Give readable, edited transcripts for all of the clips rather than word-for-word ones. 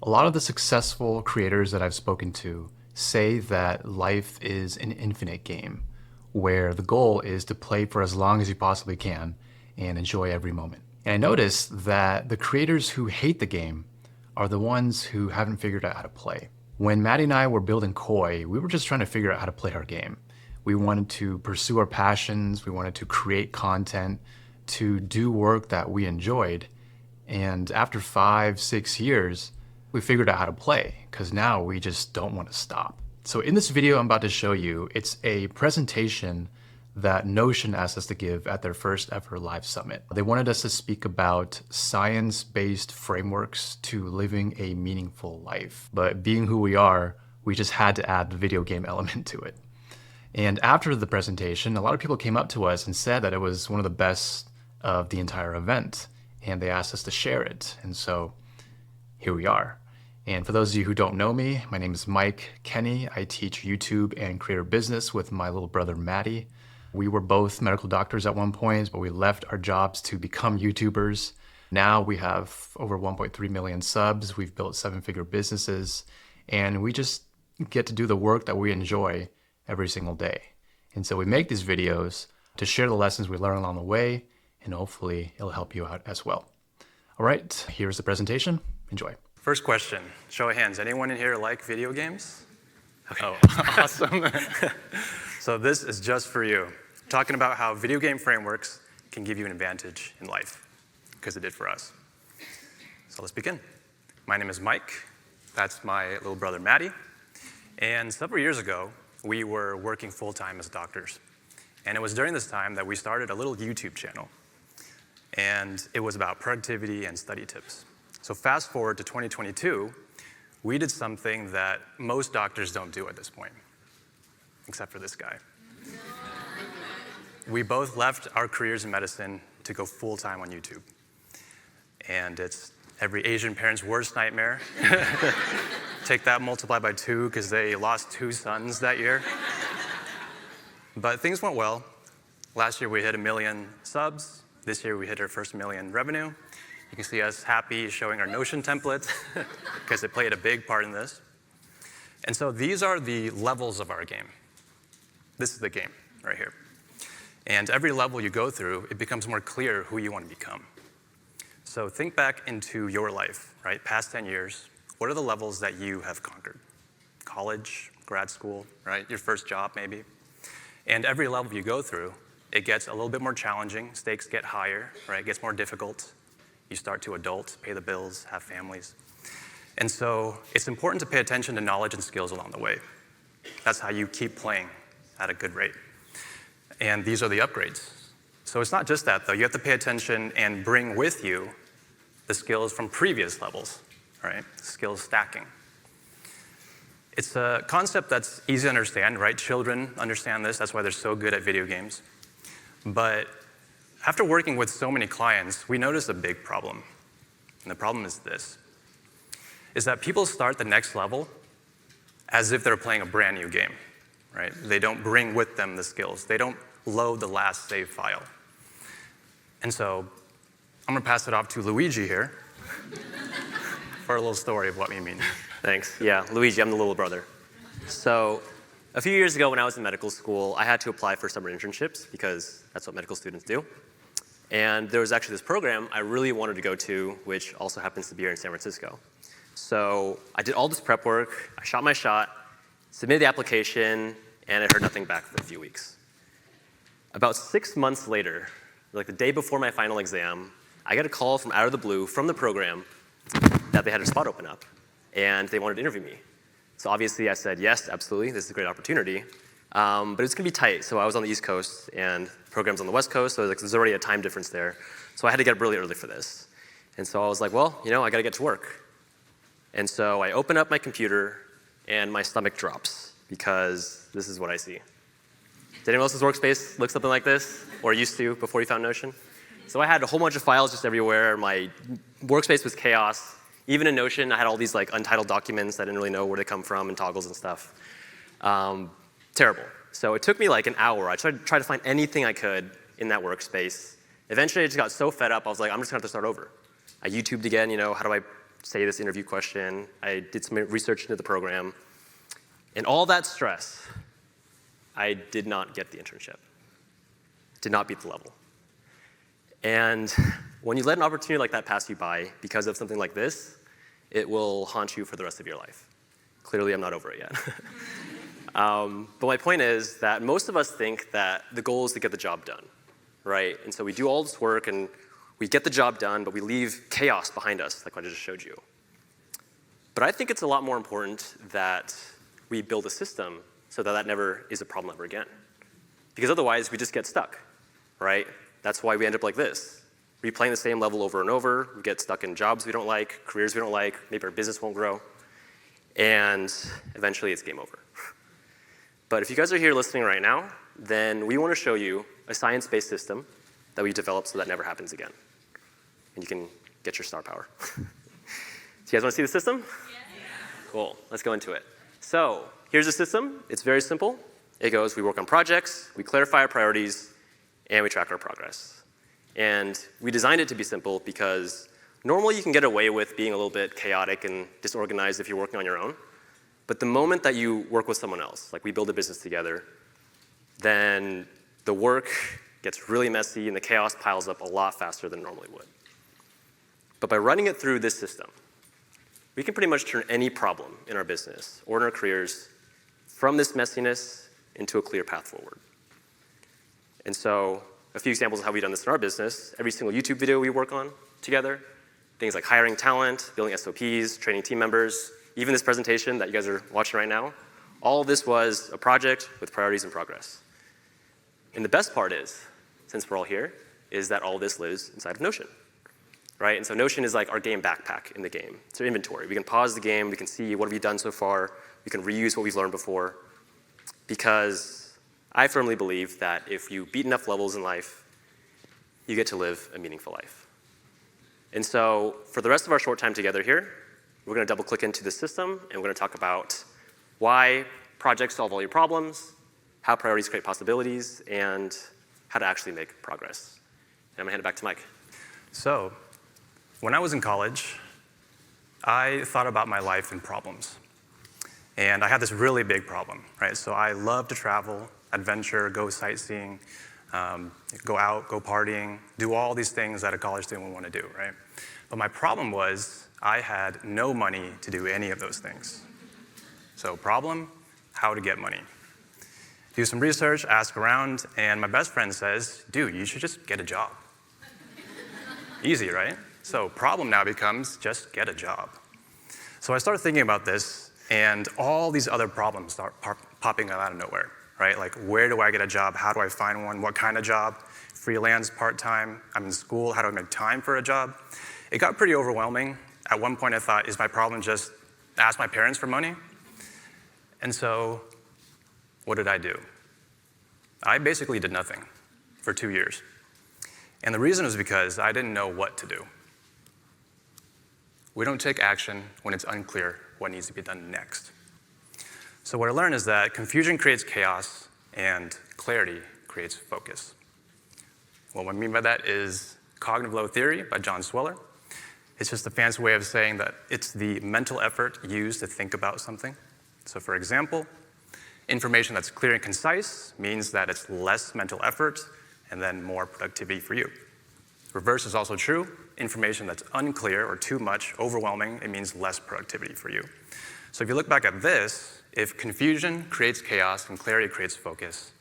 A lot of the successful creators that I've spoken to say that life is an infinite game where the goal is to play for as long as you possibly can and enjoy every moment. And I noticed that the creators who hate the game are the ones who haven't figured out how to play. When Maddie and I were building Koi, we were just trying to figure out how to play our game. We wanted to pursue our passions, we wanted to create content, to do work that we enjoyed. And after 5, 6 years, we figured out how to play because now we just don't want to stop. So in this video I'm about to show you, it's a presentation that Notion asked us to give at their first ever live summit. They wanted us to speak about science-based frameworks to living a meaningful life. But being who we are, we just had to add the video game element to it. And after the presentation, a lot of people came up to us and said that it was one of the best of the entire event. And they asked us to share it. And so here we are. And for those of you who don't know me, my name is Mike Kenny. I teach YouTube and creator business with my little brother, Maddie. We were both medical doctors at one point, but we left our jobs to become YouTubers. Now we have over 1.3 million subs. We've built 7-figure businesses, and we just get to do the work that we enjoy every single day. And so we make these videos to share the lessons we learn along the way, and hopefully it'll help you out as well. All right, here's the presentation. Enjoy. First question, show of hands. Anyone in here like video games? Okay. Oh, awesome. So this is just for you. Talking about how video game frameworks can give you an advantage in life, because it did for us. So let's begin. My name is Mike. That's my little brother, Maddie. And several years ago, we were working full-time as doctors. And it was during this time that we started a little YouTube channel. And it was about productivity and study tips. So fast forward to 2022, we did something that most doctors don't do at this point, except for this guy. We both left our careers in medicine to go full-time on YouTube. And it's every Asian parent's worst nightmare. Take that, multiply by 2, because they lost 2 sons that year. But things went well. Last year we hit 1 million subs. This year we hit our first 1 million revenue. You can see us happy showing our Notion template because it played a big part in this. And so these are the levels of our game. This is the game right here. And every level you go through, it becomes more clear who you want to become. So think back into your life, right? Past 10 years, what are the levels that you have conquered? College, grad school, right? Your first job maybe. And every level you go through, it gets a little bit more challenging. Stakes get higher, right? It gets more difficult. You start to adult, pay the bills, have families. And so it's important to pay attention to knowledge and skills along the way. That's how you keep playing at a good rate. And these are the upgrades. So it's not just that, though. You have to pay attention and bring with you the skills from previous levels, right? Skills stacking. It's a concept that's easy to understand, right? Children understand this. That's why they're so good at video games. But after working with so many clients, we noticed a big problem. And the problem is this, is that people start the next level as if they're playing a brand new game, right? They don't bring with them the skills. They don't load the last save file. And so I'm gonna pass it off to Luigi here for a little story of what we mean. Thanks. Yeah, Luigi, I'm the little brother. So a few years ago when I was in medical school, I had to apply for summer internships because that's what medical students do. And there was actually this program I really wanted to go to, which also happens to be here in San Francisco. So I did all this prep work, I shot my shot, submitted the application, and I heard nothing back for a few weeks. About 6 months later, like the day before my final exam, I got a call from out of the blue from the program that they had a spot open up, and they wanted to interview me. So obviously I said, yes, absolutely, this is a great opportunity. But it's gonna be tight. So I was on the East Coast and the program's on the West Coast, so there's already a time difference there. So I had to get up really early for this. And so I was like, well, I gotta get to work. And so I open up my computer and my stomach drops because this is what I see. Did anyone else's workspace look something like this? Or used to before you found Notion? So I had a whole bunch of files just everywhere. My workspace was chaos. Even in Notion, I had all these like untitled documents. I didn't really know where they come from and toggles and stuff. Terrible. So it took me like an hour. I tried to find anything I could in that workspace. Eventually, I just got so fed up, I was like, I'm just gonna have to start over. I YouTubed again, how do I say this interview question. I did some research into the program. And all that stress, I did not get the internship. Did not beat the level. And when you let an opportunity like that pass you by because of something like this, it will haunt you for the rest of your life. Clearly, I'm not over it yet. But my point is that most of us think that the goal is to get the job done, right? And so we do all this work and we get the job done, but we leave chaos behind us, like what I just showed you. But I think it's a lot more important that we build a system so that that never is a problem ever again. Because otherwise, we just get stuck, right? That's why we end up like this. Replaying the same level over and over. We get stuck in jobs we don't like, careers we don't like, maybe our business won't grow. And eventually, it's game over. But if you guys are here listening right now, then we want to show you a science-based system that we developed so that never happens again. And you can get your star power. Do you guys want to see the system? Yeah. Cool. Let's go into it. So here's the system. It's very simple. It goes, we work on projects, we clarify our priorities, and we track our progress. And we designed it to be simple because normally you can get away with being a little bit chaotic and disorganized if you're working on your own. But the moment that you work with someone else, like we build a business together, then the work gets really messy and the chaos piles up a lot faster than it normally would. But by running it through this system, we can pretty much turn any problem in our business or in our careers from this messiness into a clear path forward. And so a few examples of how we've done this in our business. Every single YouTube video we work on together, things like hiring talent, building SOPs, training team members, even this presentation that you guys are watching right now, all of this was a project with priorities and progress. And the best part is, since we're all here, is that all of this lives inside of Notion, right? And so Notion is like our game backpack in the game. It's our inventory. We can pause the game, we can see what have we done so far, we can reuse what we've learned before, because I firmly believe that if you beat enough levels in life, you get to live a meaningful life. And so for the rest of our short time together here, we're going to double click into the system, and we're going to talk about why projects solve all your problems, how priorities create possibilities, and how to actually make progress. And I'm going to hand it back to Mike. So, when I was in college, I thought about my life in problems. And I had this really big problem, right? So I love to travel, adventure, go sightseeing, go out, go partying, do all these things that a college student would want to do, right? But my problem was I had no money to do any of those things. So problem, how to get money. Do some research, ask around, and my best friend says, dude, you should just get a job. Easy, right? So problem now becomes just get a job. So I started thinking about this, and all these other problems start popping up out of nowhere, right? Like, where do I get a job? How do I find one? What kind of job? Freelance, part-time? I'm in school. How do I make time for a job? It got pretty overwhelming. At one point, I thought, is my problem just ask my parents for money? And so what did I do? I basically did nothing for 2 years. And the reason was because I didn't know what to do. We don't take action when it's unclear what needs to be done next. So what I learned is that confusion creates chaos and clarity creates focus. What I mean by that is cognitive load theory by John Sweller. It's just a fancy way of saying that it's the mental effort used to think about something. So for example, information that's clear and concise means that it's less mental effort and then more productivity for you. Reverse is also true. Information that's unclear or too much, overwhelming, it means less productivity for you. So if you look back at this, if confusion creates chaos and clarity creates focus,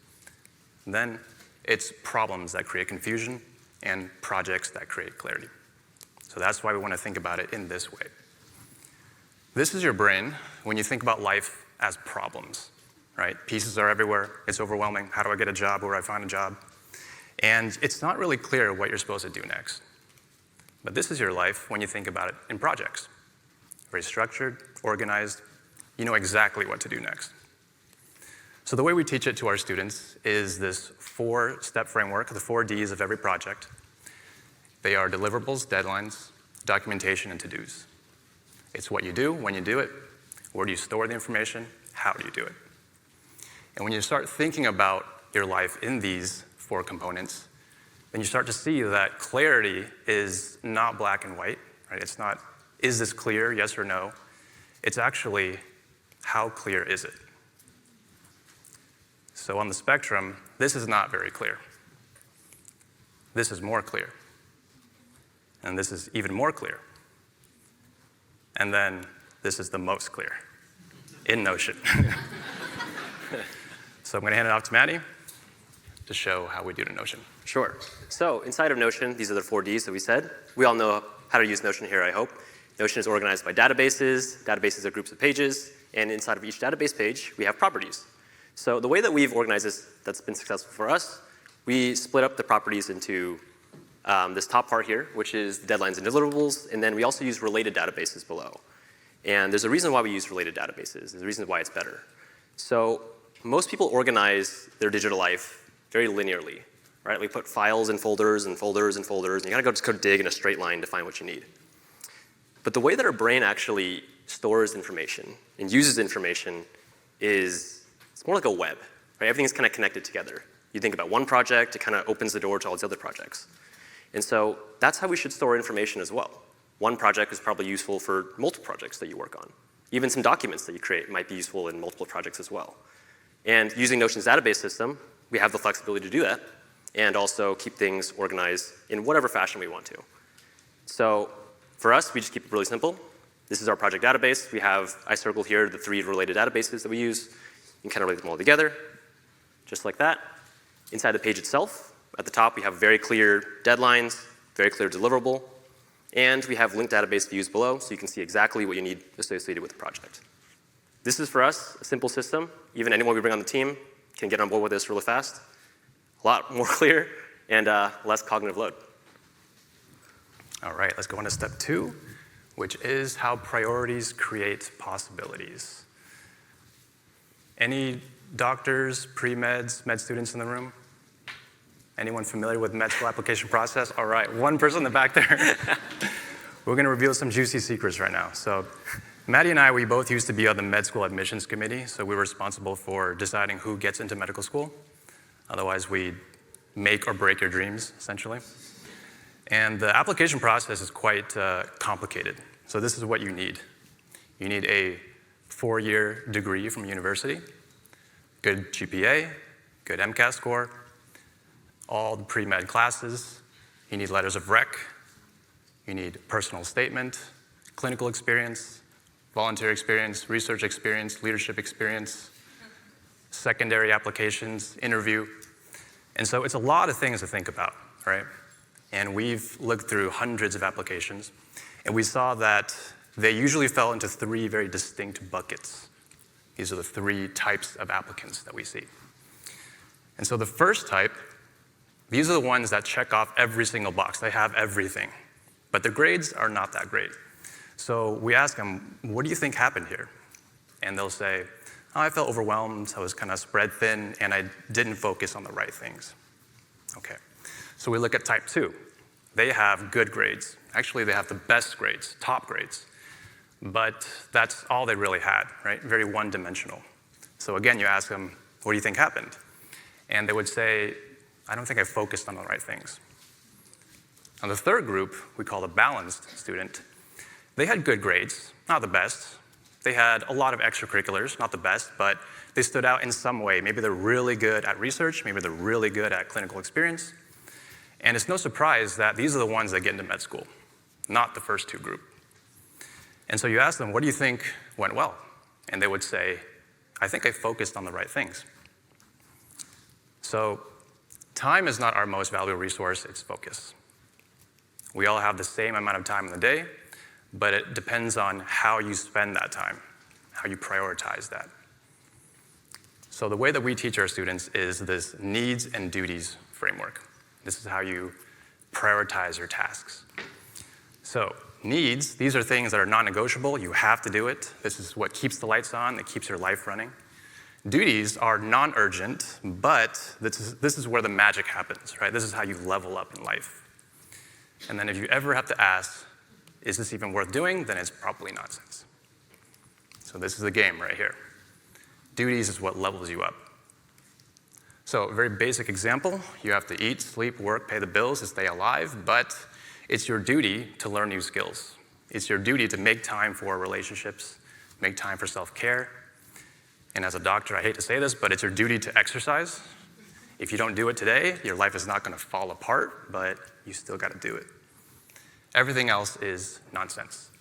then it's problems that create confusion and projects that create clarity. So that's why we want to think about it in this way. This is your brain when you think about life as problems, right? Pieces are everywhere. It's overwhelming. How do I get a job? Where do I find a job? And it's not really clear what you're supposed to do next. But this is your life when you think about it in projects. Very structured, organized. You know exactly what to do next. So the way we teach it to our students is this 4-step framework, the 4 Ds of every project. They are deliverables, deadlines, documentation, and to-dos. It's what you do, when you do it, where do you store the information, how do you do it. And when you start thinking about your life in these 4 components, then you start to see that clarity is not black and white, right? It's not is this clear, yes or no? It's actually, how clear is it? So on the spectrum, this is not very clear. This is more clear. And this is even more clear. And then this is the most clear in Notion. So I'm going to hand it off to Maddie to show how we do it in Notion. Sure. So inside of Notion, these are the 4 Ds that we said. We all know how to use Notion here, I hope. Notion is organized by databases. Databases are groups of pages. And inside of each database page, we have properties. So the way that we've organized this that's been successful for us, we split up the properties into this top part here, which is the deadlines and deliverables. And then we also use related databases below. And there's a reason why we use related databases. There's a reason why it's better. So most people organize their digital life very linearly, right? We put files in folders and folders and folders, and you gotta just go dig in a straight line to find what you need. But the way that our brain actually stores information and uses information is, it's more like a web, right? Everything's kind of connected together. You think about one project, it kind of opens the door to all these other projects. And so that's how we should store information as well. One project is probably useful for multiple projects that you work on. Even some documents that you create might be useful in multiple projects as well. And using Notion's database system, we have the flexibility to do that and also keep things organized in whatever fashion we want to. So for us, we just keep it really simple. This is our project database. I circled here the 3 related databases that we use. You can kind of relate them all together, just like that. Inside the page itself, at the top, we have very clear deadlines, very clear deliverable, and we have linked database views below, so you can see exactly what you need associated with the project. This is, for us, a simple system. Even anyone we bring on the team can get on board with this really fast. A lot more clear and less cognitive load. All right, let's go on to step 2, which is how priorities create possibilities. Any doctors, pre-meds, med students in the room? Anyone familiar with med school application process? All right, one person in the back there. We're gonna reveal some juicy secrets right now. So Maddie and I, we both used to be on the med school admissions committee, so we were responsible for deciding who gets into medical school. Otherwise, we make or break your dreams, essentially. And the application process is quite complicated. So this is what you need. You need a 4-year degree from university, good GPA, good MCAT score, all the pre-med classes. You need letters of rec. You need personal statement, clinical experience, volunteer experience, research experience, leadership experience, secondary applications, interview. And so it's a lot of things to think about, right? And we've looked through hundreds of applications, and we saw that they usually fell into 3 very distinct buckets. These are the 3 types of applicants that we see. And so the first type, these are the ones that check off every single box. They have everything, but their grades are not that great. So we ask them, what do you think happened here? And they'll say, oh, I felt overwhelmed, I was kind of spread thin, and I didn't focus on the right things. Okay, so we look at type 2. They have good grades. Actually, they have the best grades, top grades. But that's all they really had, right? Very one-dimensional. So again, you ask them, what do you think happened? And they would say, I don't think I focused on the right things. Now the third group, we call the balanced student. They had good grades, not the best. They had a lot of extracurriculars, not the best, but they stood out in some way. Maybe they're really good at research, maybe they're really good at clinical experience. And it's no surprise that these are the ones that get into med school, not the first 2 group. And so you ask them, what do you think went well? And they would say, I think I focused on the right things. So time is not our most valuable resource, it's focus. We all have the same amount of time in the day, but it depends on how you spend that time, how you prioritize that. So the way that we teach our students is this needs and duties framework. This is how you prioritize your tasks. So needs, these are things that are non-negotiable. You have to do it. This is what keeps the lights on, that keeps your life running. Duties are non-urgent, but this is where the magic happens, right? This is how you level up in life. And then if you ever have to ask, is this even worth doing? Then it's probably nonsense. So this is the game right here. Duties is what levels you up. So a very basic example, you have to eat, sleep, work, pay the bills to stay alive, but it's your duty to learn new skills. It's your duty to make time for relationships, make time for self-care. And as a doctor, I hate to say this, but it's your duty to exercise. If you don't do it today, your life is not going to fall apart, but you still got to do it. Everything else is nonsense.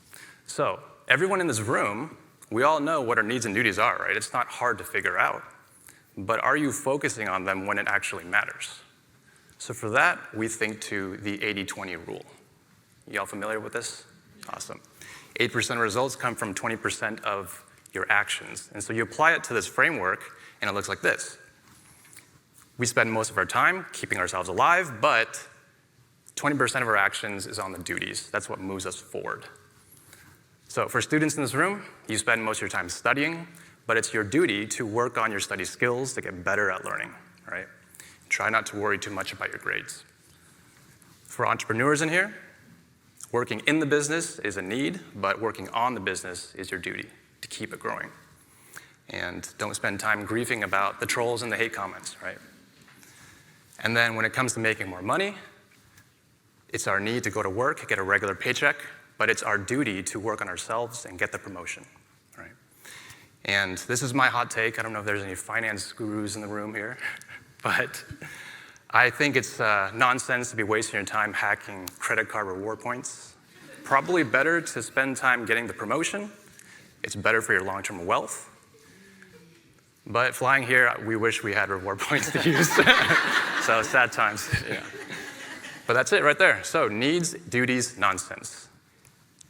So everyone in this room, we all know what our needs and duties are, right? It's not hard to figure out. But are you focusing on them when it actually matters? So for that, we think to the 80-20 rule. You all familiar with this? Awesome. 8% of results come from 20% of your actions. And so you apply it to this framework, and it looks like this. We spend most of our time keeping ourselves alive, but 20% of our actions is on the duties. That's what moves us forward. So for students in this room, you spend most of your time studying, but it's your duty to work on your study skills to get better at learning, right? Try not to worry too much about your grades. For entrepreneurs in here, working in the business is a need, but working on the business is your duty to keep it growing. And don't spend time grieving about the trolls and the hate comments, right? And then when it comes to making more money, it's our need to go to work, get a regular paycheck, but it's our duty to work on ourselves and get the promotion, right? And this is my hot take. I don't know if there's any finance gurus in the room here, but I think it's nonsense to be wasting your time hacking credit card reward points. Probably better to spend time getting the promotion. It's better for your long-term wealth. But flying here, we wish we had reward points to use. So sad times. Yeah. But that's it right there. So needs, duties, nonsense.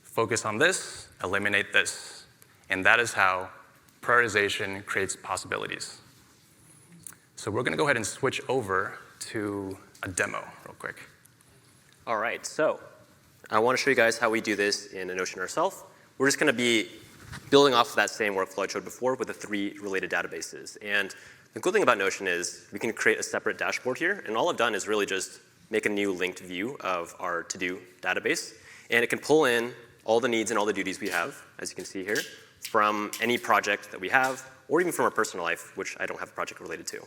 Focus on this, eliminate this. And that is how prioritization creates possibilities. So we're going to go ahead and switch over to a demo real quick. All right, so I want to show you guys how we do this in Notion ourselves. We're just going to be building off of that same workflow I showed before with the 3 related databases. And the cool thing about Notion is we can create a separate dashboard here, and all I've done is really just make a new linked view of our to-do database, and it can pull in all the needs and all the duties we have, as you can see here, from any project that we have, or even from our personal life, which I don't have a project related to.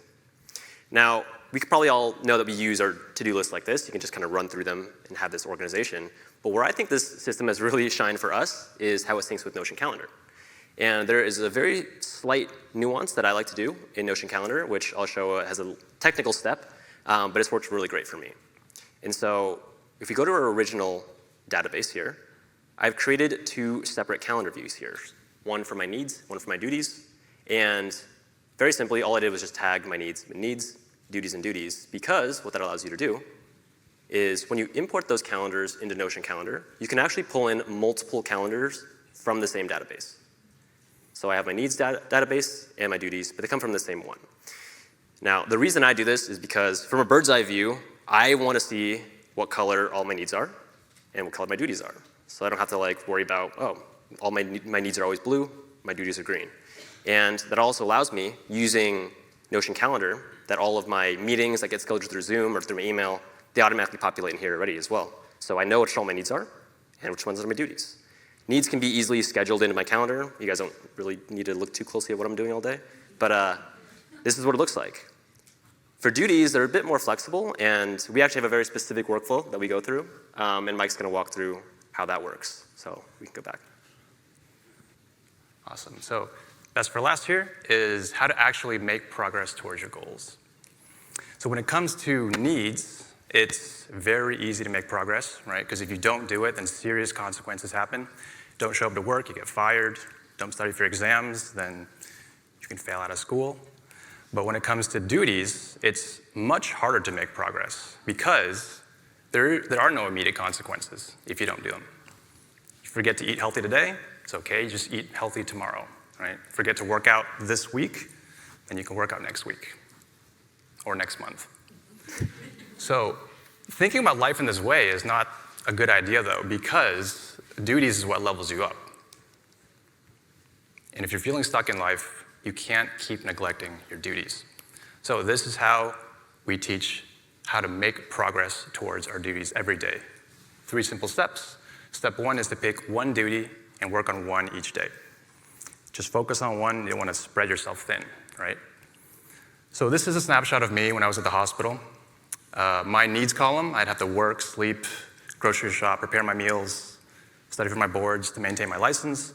Now, we could probably all know that we use our to-do list like this. You can just kind of run through them and have this organization. But where I think this system has really shined for us is how it syncs with Notion Calendar. And there is a very slight nuance that I like to do in Notion Calendar, which I'll show has a technical step, but it's worked really great for me. And so if we go to our original database here, I've created 2 separate calendar views here. One for my needs, one for my duties. And very simply, all I did was just tag my needs, duties, and duties, because what that allows you to do is when you import those calendars into Notion Calendar, you can actually pull in multiple calendars from the same database. So I have my needs database and my duties, but they come from the same one. Now, the reason I do this is because from a bird's eye view, I want to see what color all my needs are and what color my duties are. So I don't have to worry about, oh, all my needs are always blue, my duties are green. And that also allows me, using Notion Calendar, that all of my meetings that get scheduled through Zoom or through my email, they automatically populate in here already as well. So I know which all my needs are and which ones are my duties. Needs can be easily scheduled into my calendar. You guys don't really need to look too closely at what I'm doing all day. But this is what it looks like. For duties, they're a bit more flexible, and we actually have a very specific workflow that we go through, and Mike's going to walk through how that works. So we can go back. Awesome. So best for last here is how to actually make progress towards your goals. So when it comes to needs, it's very easy to make progress, right? Because if you don't do it, then serious consequences happen. Don't show up to work, you get fired. Don't study for your exams, then you can fail out of school. But when it comes to duties, it's much harder to make progress because there are no immediate consequences if you don't do them. You forget to eat healthy today, it's okay, just eat healthy tomorrow, right? Forget to work out this week, then you can work out next week or next month. So thinking about life in this way is not a good idea though, because duties is what levels you up. And if you're feeling stuck in life, you can't keep neglecting your duties. So this is how we teach how to make progress towards our duties every day. 3 simple steps. Step 1 is to pick one duty and work on one each day. Just focus on one, you don't want to spread yourself thin, right? So this is a snapshot of me when I was at the hospital. My needs column, I'd have to work, sleep, grocery shop, prepare my meals, study for my boards, to maintain my license.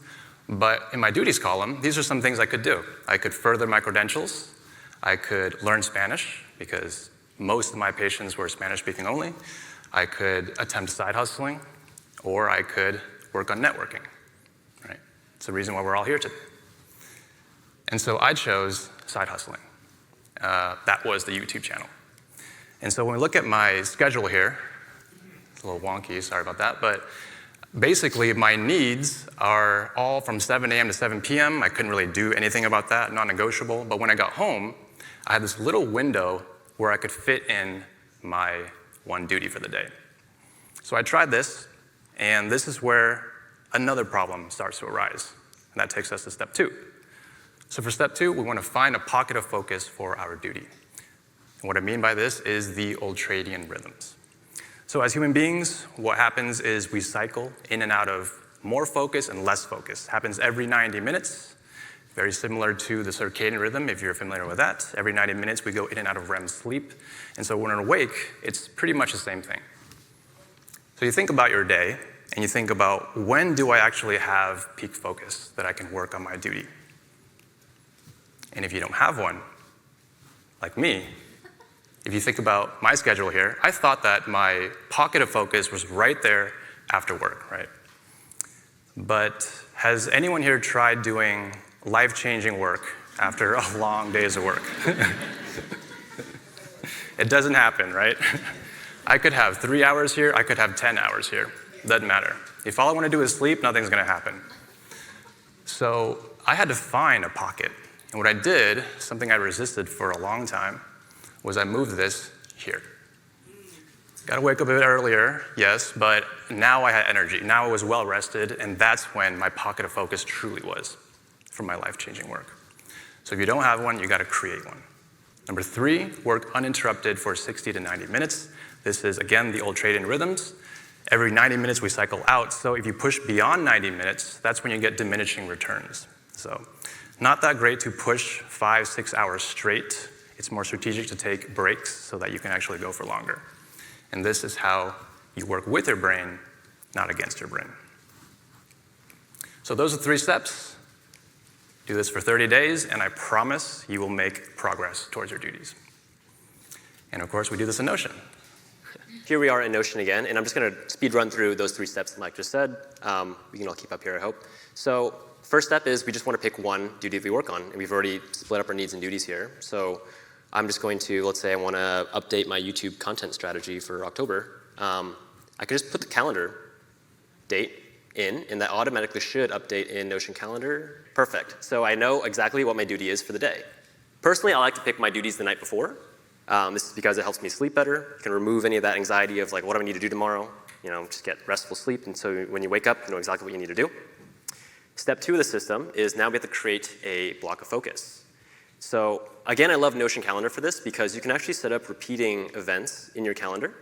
But in my duties column, these are some things I could do. I could further my credentials. I could learn Spanish, because most of my patients were Spanish speaking only. I could attempt side hustling, or I could work on networking, right? It's the reason why we're all here today. And so I chose side hustling. That was the YouTube channel. And so when we look at my schedule here, it's a little wonky, sorry about that, but basically my needs are all from 7 a.m. to 7 p.m. I couldn't really do anything about that, non-negotiable. But when I got home, I had this little window where I could fit in my one duty for the day. So I tried this, and this is where another problem starts to arise. And that takes us to step 2. So for step 2, we want to find a pocket of focus for our duty. And what I mean by this is the ultradian rhythms. So as human beings, what happens is we cycle in and out of more focus and less focus. It happens every 90 minutes, very similar to the circadian rhythm, if you're familiar with that. Every 90 minutes, we go in and out of REM sleep. And so when we're awake, it's pretty much the same thing. So you think about your day, and you think about, when do I actually have peak focus that I can work on my duty? And if you don't have one, like me, if you think about my schedule here, I thought that my pocket of focus was right there after work, right? But has anyone here tried doing life-changing work after a long days of work? It doesn't happen, right? I could have 3 hours here, I could have 10 hours here. Doesn't matter. If all I want to do is sleep, nothing's going to happen. So I had to find a pocket. And what I did, something I resisted for a long time, was I moved this here. Got to wake up a bit earlier, yes, but now I had energy. Now I was well rested, and that's when my pocket of focus truly was for my life-changing work. So if you don't have one, you got to create one. Number 3, work uninterrupted for 60 to 90 minutes. This is, again, the ultradian rhythms. Every 90 minutes we cycle out, so if you push beyond 90 minutes, that's when you get diminishing returns. So not that great to push 5-6 hours straight. It's more strategic to take breaks so that you can actually go for longer. And this is how you work with your brain, not against your brain. So those are 3 steps. Do this for 30 days, and I promise you will make progress towards your duties. And of course, we do this in Notion. Here we are in Notion again, and I'm just going to speed run through those 3 steps that Mike just said. We can all keep up here, I hope. So first step is we just want to pick one duty that we work on, and we've already split up our needs and duties here. So I'm just going to, let's say I want to update my YouTube content strategy for October. I could just put the calendar date in, and that automatically should update in Notion calendar. Perfect. So I know exactly what my duty is for the day. Personally, I like to pick my duties the night before. This is because it helps me sleep better. You can remove any of that anxiety of like, what do I need to do tomorrow? Just get restful sleep, and so when you wake up, you know exactly what you need to do. Step 2 of the system is now we have to create a block of focus. So again, I love Notion Calendar for this because you can actually set up repeating events in your calendar.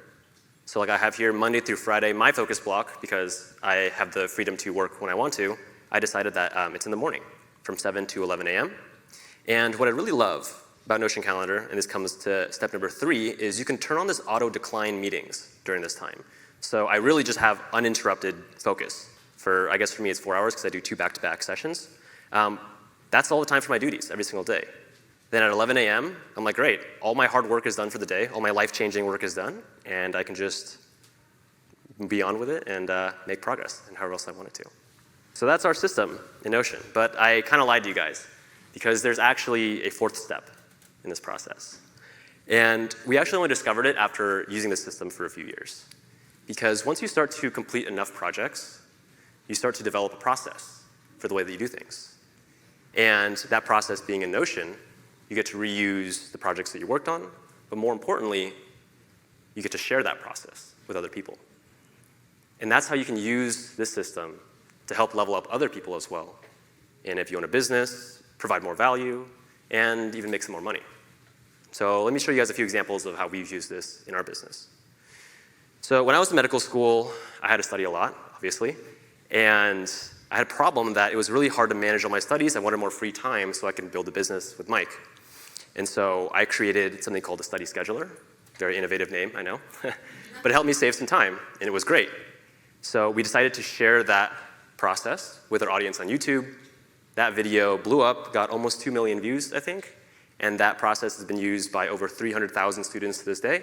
So like I have here Monday through Friday, my focus block, because I have the freedom to work when I want to, I decided that it's in the morning from 7 to 11 a.m. And what I really love about Notion Calendar, and this comes to step number 3, is you can turn on this auto decline meetings during this time. So I really just have uninterrupted focus. I guess for me it's 4 hours because I do 2 back-to-back sessions. That's all the time for my duties every single day. Then at 11 a.m., I'm like, great, all my hard work is done for the day, all my life-changing work is done, and I can just be on with it and make progress in however else I want it to. So that's our system in Notion, but I kind of lied to you guys because there's actually a 4th step in this process. And we actually only discovered it after using this system for a few years. Because once you start to complete enough projects, you start to develop a process for the way that you do things. And that process being in Notion, you get to reuse the projects that you worked on, but more importantly, you get to share that process with other people. And that's how you can use this system to help level up other people as well. And if you own a business, provide more value, and even make some more money. So let me show you guys a few examples of how we've used this in our business. So when I was in medical school, I had to study a lot, obviously, and I had a problem that it was really hard to manage all my studies. I wanted more free time so I could build a business with Mike. And so I created something called the Study Scheduler. Very innovative name, I know. But it helped me save some time, and it was great. So we decided to share that process with our audience on YouTube. That video blew up, got almost 2 million views, I think, and that process has been used by over 300,000 students to this day.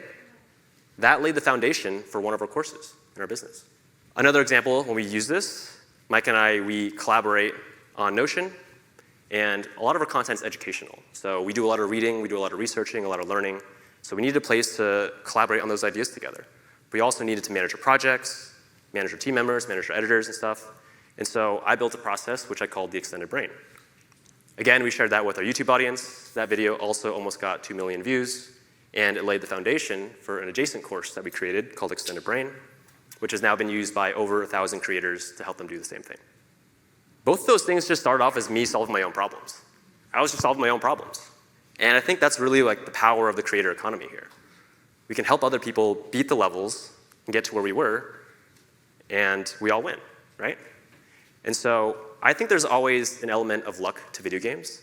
That laid the foundation for one of our courses in our business. Another example, when we use this, Mike and I, we collaborate on Notion, and a lot of our content is educational. So we do a lot of reading, we do a lot of researching, a lot of learning. So we needed a place to collaborate on those ideas together. We also needed to manage our projects, manage our team members, manage our editors and stuff. And so I built a process which I called the Extended Brain. Again, we shared that with our YouTube audience. That video also almost got 2 million views, and it laid the foundation for an adjacent course that we created called Extended Brain, which has now been used by over 1,000 creators to help them do the same thing. Both of those things just started off as me solving my own problems. I was just solving my own problems. And I think that's really like the power of the creator economy here. We can help other people beat the levels and get to where we were, and we all win, right? And so I think there's always an element of luck to video games,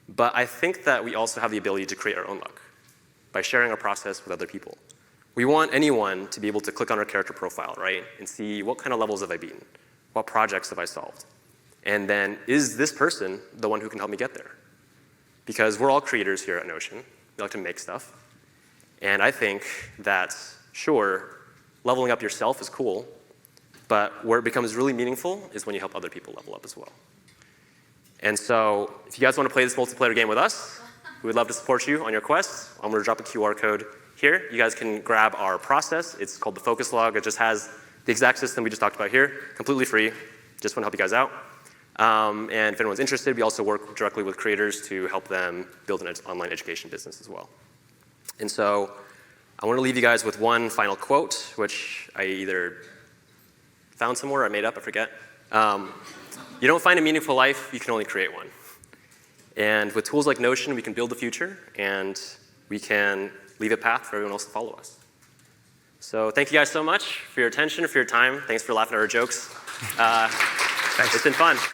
but I think that we also have the ability to create our own luck by sharing our process with other people. We want anyone to be able to click on our character profile, right, and see what kind of levels have I beaten, what projects have I solved, and then is this person the one who can help me get there? Because we're all creators here at Notion. We like to make stuff. And I think that, sure, leveling up yourself is cool, but where it becomes really meaningful is when you help other people level up as well. And so if you guys want to play this multiplayer game with us, we would love to support you on your quests. I'm going to drop a QR code here. You guys can grab our process. It's called the Focus Log. It just has the exact system we just talked about here, completely free. Just want to help you guys out. And if anyone's interested, we also work directly with creators to help them build an online education business as well. And so I want to leave you guys with one final quote, which I either found somewhere or I made up, I forget. You don't find a meaningful life, you can only create one. And with tools like Notion, we can build the future, and we can leave a path for everyone else to follow us. So thank you guys so much for your attention, for your time. Thanks for laughing at our jokes. It's been fun.